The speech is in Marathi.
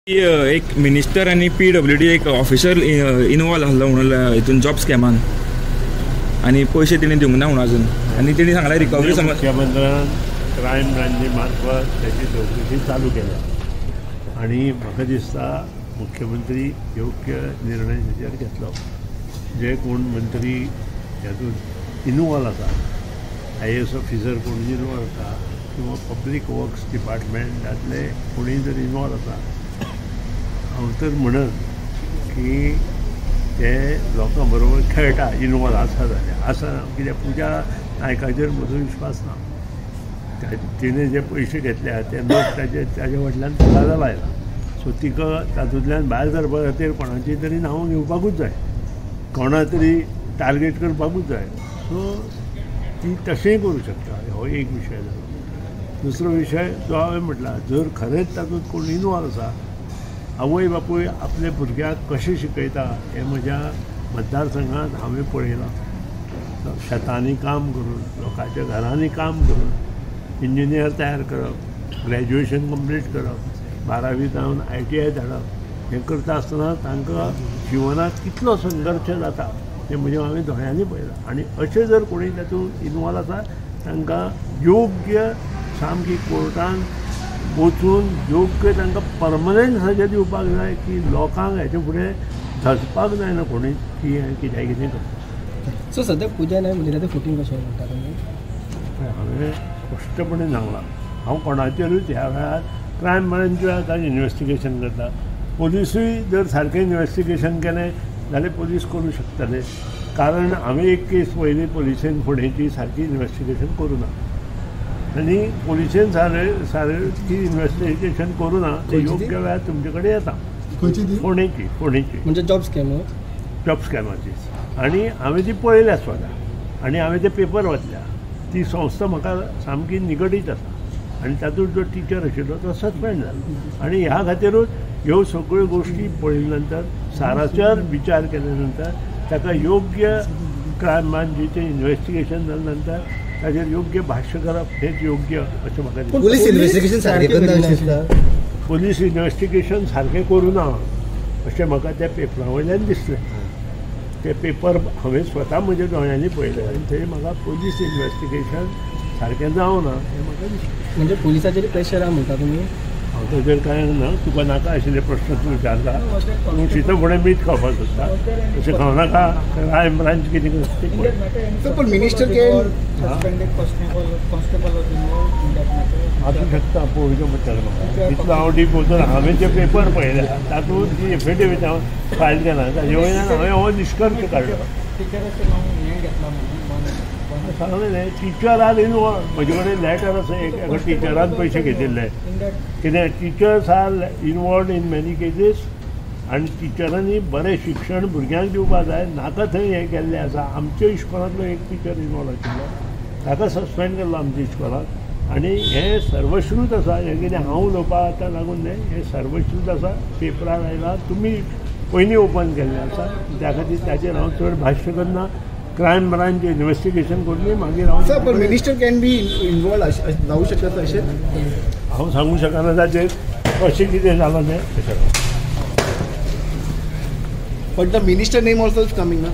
एक मिनिस्टर आणि PWD एक ऑफिसर इन्वॉल्व आसलो म्हणून हितून जॉब स्कॅमान आणि पैसे तेणी दिवंक ना म्हणून अजून आणि तेणी सांगला रिकवरी समज मुख्यमंत्र्यान क्रायम ब्रांची मार्फत त्याची चौकशी चालू केल्या आणि म्हाका दिसता मुख्यमंत्री योग्य निर्णय तेचेर घेतलो. जे कोण मंत्री हातूंत इन्वॉल्व आसा, IAS ऑफिसर कोण इन्वॉल्व आसा किंवा पब्लीक वर्क्स डिपार्टमेंटातले कोणी जर इन्वॉल्व आसा, हांव तर म्हणत की ते लोकां बरोबर खेळटा इन्वॉल्व आसा जाल्यार आसा, कित्याक पुजा नायकाचेर म्हजो विश्वास ना. तिणें जे पयशे घेतल्या ते लोक ताजे वटल्यान तगादा लायला. सो तिका तातूंतल्यान भायर सरपा खातीर कोणाची तरी नांवां घेवपाकूच जाय, कोणा तरी टार्गेट करपाकूच जाय. सो ती तशेंय करूं शकता. हो एक विशय जालो. दुसरो विशय जो हांवें म्हटला, जर खरेंच तातूंत कोण इन्वॉल्व आसा, आवय बापूय आपल्या भुरग्याक कशें शिकयता हें म्हज्या मतदारसंघांत हांवें पळयलां. शेतांनी काम करून, लोकांच्या घरांनी काम करून, इंजिनियर तयार करप, ग्रॅज्युएशन कंप्लीट करप, 12वी जावन ITI धाडप, हें करता आसतना तांकां जिवनांत कितलो संघर्श जाता तें हांवें दोळ्यांनी पळयलां. आनी अशें जर कोणी तातूंत इन्वॉल्व आसा तांकां योग्य सामकी कोर्टान वचून योग्य तांकां परमनंट सजा दिवपाक जाय की लोकांक हेचे फुडें धजपाक जायना कोणी की हें कितें करता. सो सद्या पुजा नायक म्हणजे तें फुटींग कशें म्हणटा तुमी? हांवें स्पश्टपणे सांगलां, हांव कोणाचेरूच ह्या वेळार क्रायम ब्रांच आतां इन्वेस्टिगेशन करता. पोलिसूय जर सारकें इन्वेस्टिगेशन केलें जाल्यार पोलीस करूं शकतले. कारण हांवें एक केस पयली पोलिसेन फुडेंची सारकी इन्वेस्टिगेशन करूं ना आनी पोलिसेन सारकी इन्वेस्टिगेशन करूं ना ते योग्य वेळार तुमचे कडेन येता. फोंडेची म्हणजे जॉब स्कॅमाची. आनी हांवें ती पळयल्या स्वता आनी हांवें ते पेपर वाचल्या. ती संस्था म्हाका सामकी निगडीत आसा आनी तातूंत जो टिचर आशिल्लो तो सस्पेंड जालो. आनी ह्या खातीरूच ह्यो सगळ्यो गोश्टी पळयले नंतर, सारासर विचार केले नंतर ताका योग्य क्रायम ब्रांचीचें इन्वेस्टिगेशन जाले नंतर ताचेर योग्य भाश्य करप हेच योग्य अशें म्हाका दिसता. पुलीस इन्वेस्टिगेशन पुलीस इन्वेस्टिगेशन सारकें करूं ना अशें म्हाका त्या पेपरा वयल्यान दिसलें. ते पेपर हांवें स्वता म्हज्या दोळ्यांनी पळयले आनी थंय म्हाका पुलीस इन्वेस्टिगेशन सारकें जावना हें म्हाका दिसलें. म्हणजे पुलिसाचेर प्रेशर आहा म्हणटा तुमी? हांव ताचेर कांय ना. तुका नाका आशिल्ले प्रश्न तूं विचारता. तूं शितो फुडें मीठ खावपाक सोदता तशें खावं नाका. क्रायम ब्रांच कितें करता पण मिनिस्टर आसूं शकता. पळोवचें पडटलें म्हाका. इतलो हांव डीप वचून हांवें जे पेपर पळयले तातूंत जी एफिडेवीट हांव फायल केला ताजे वयल्यान हांवें हो निश्कर्श काडलो. सांगलें न्ही, टिचर आर इन्वॉल्व. म्हजे कडेन लॅटर आसा एका टिचरान पयशे घेतिल्ले. कित्याक teachers are involved in many cases आनी टिचरांनी बरें शिक्षण भुरग्यांक दिवपाक जाय. नाका थंय हें केल्लें आसा. आमच्या इस्कॉलांतलो एक टिचर इन्वॉल्व आशिल्लो, ताका सस्पेंड केल्लो आमच्या इस्कॉलांत. आनी हें सर्वश्रूत आसा. हें कितें हांव उलोवपाक आतां लागून न्ही, हें सर्वश्रूत आसा. पेपरार आयलां, तुमी पयलीं ओपन केल्लें आसा. त्या खातीर ताचेर हांव चड भाश्य करना. क्रायम ब्रांच इन्वेस्टिगेशन करून मागीर हांव मिनिस्टर कॅन बी इन्वॉल्व जावं शकता अशें हांव सांगूं शकना ताचेर कशें कितें जालां तें. But the minister name also is coming ना.